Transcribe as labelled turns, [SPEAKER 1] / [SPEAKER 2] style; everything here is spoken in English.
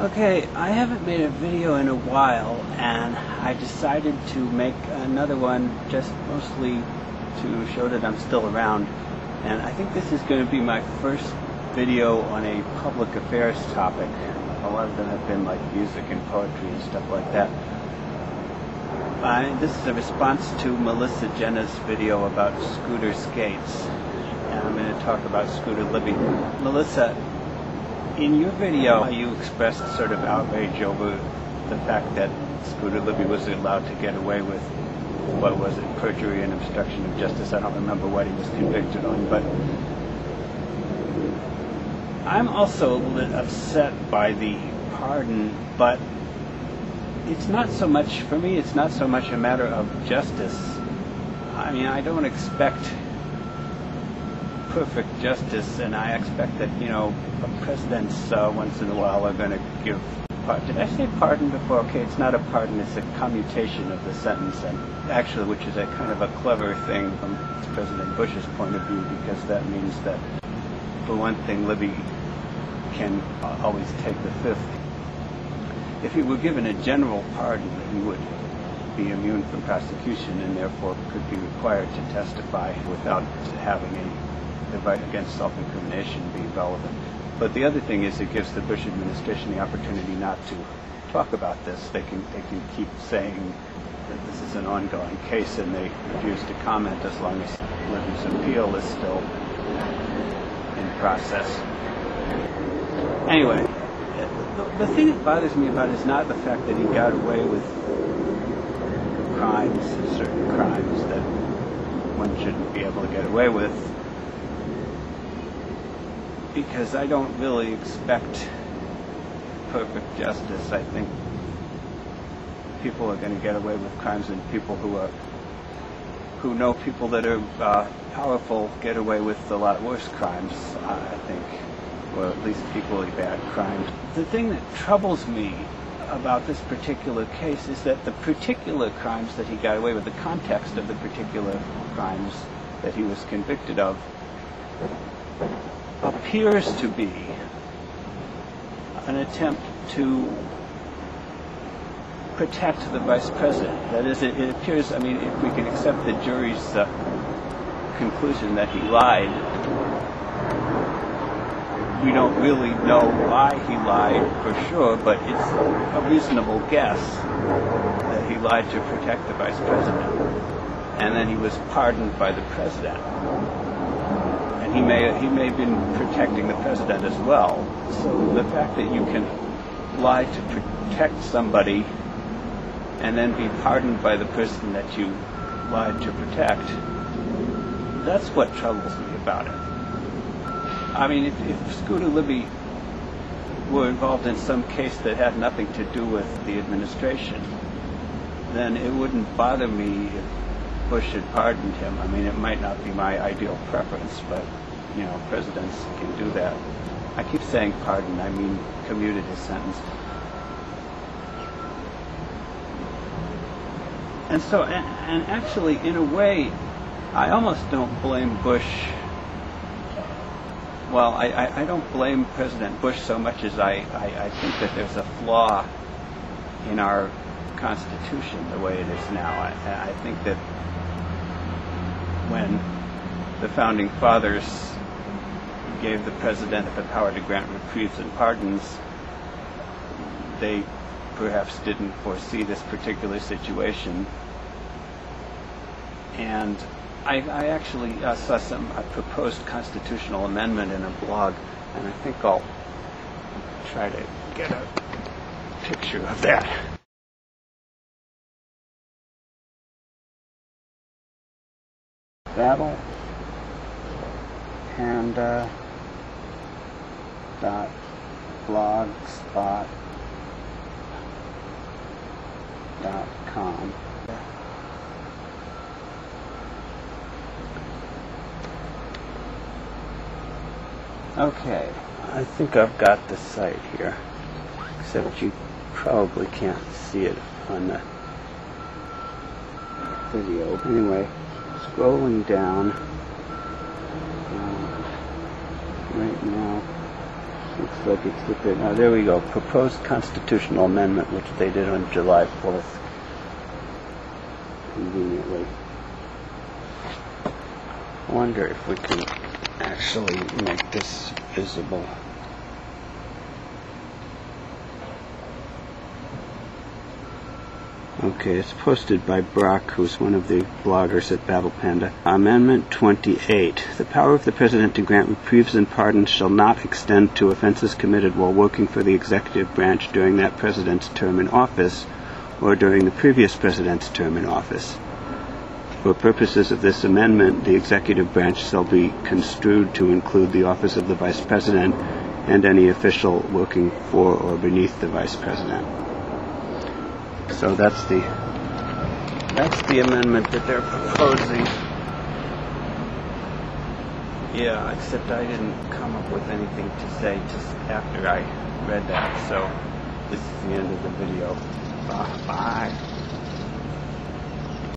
[SPEAKER 1] Okay, I haven't made a video in a while, and I decided to make another one just mostly to show that I'm still around. And I think this is going to be my first video on a public affairs topic. A lot of them have been like music and poetry and stuff like that. This is a response to MelissaJenna's video about scooter skates. And I'm going to talk about Scooter Libby. Melissa, in your video, you expressed sort of outrage over the fact that Scooter Libby was allowed to get away with, what was it, perjury and obstruction of justice. I don't remember what he was convicted on, but I'm also a little upset by the pardon, but it's not so much, for me, it's not so much a matter of justice. I mean, I don't expect perfect justice, and I expect that, you know, presidents once in a while are going to give pardon. Did I say pardon before? Okay, it's not a pardon, it's a commutation of the sentence, and actually, which is a kind of a clever thing from President Bush's point of view, because that means that, for one thing, Libby can always take the fifth. If he were given a general pardon, he would be immune from prosecution and therefore could be required to testify without having the right against self-incrimination be relevant. But the other thing is it gives the Bush administration the opportunity not to talk about this. They can keep saying that this is an ongoing case, and they refuse to comment as long as Libby's appeal is still in process. Anyway, the thing that bothers me about it is not the fact that he got away with crimes, certain crimes that one shouldn't be able to get away with, because I don't really expect perfect justice. I think people are going to get away with crimes, and people who know people that are powerful get away with a lot worse crimes, I think, or at least equally bad crimes. The thing that troubles me about this particular case is that the particular crimes that he got away with, the context of the particular crimes that he was convicted of, appears to be an attempt to protect the vice president. That is, it appears, I mean, if we can accept the jury's conclusion that he lied, we don't really know why he lied for sure, but it's a reasonable guess that he lied to protect the vice president. And then he was pardoned by the president. And he may have been protecting the president as well. So the fact that you can lie to protect somebody and then be pardoned by the person that you lied to protect, that's what troubles me about it. I mean, if Scooter Libby were involved in some case that had nothing to do with the administration, then it wouldn't bother me if Bush had pardoned him. I mean, it might not be my ideal preference, but, you know, presidents can do that. I keep saying pardon, I mean commuted his sentence. And so, and actually, in a way, I almost don't blame Bush. Well, I don't blame President Bush so much as I think that there's a flaw in our Constitution the way it is now. I think that when the Founding Fathers gave the President the power to grant reprieves and pardons, they perhaps didn't foresee this particular situation. And I actually saw a proposed constitutional amendment in a blog, and I think I'll try to get a picture of that. Panda.blogspot.com. Okay, I think I've got the site here, except you probably can't see it on the video. Anyway, scrolling down right now, Looks like it's different. Now there we go. Proposed constitutional amendment, which they did on July 4th. Conveniently. I wonder if we can actually make this visible. Okay, it's posted by Brock, who's one of the bloggers at Battle Panda. Amendment 28. The power of the President to grant reprieves and pardons shall not extend to offenses committed while working for the executive branch during that President's term in office or during the previous President's term in office. For purposes of this amendment, the executive branch shall be construed to include the office of the Vice President and any official working for or beneath the Vice President. So that's the amendment that they're proposing. Yeah, except I didn't come up with anything to say just after I read that. So this is the end of the video. Bye.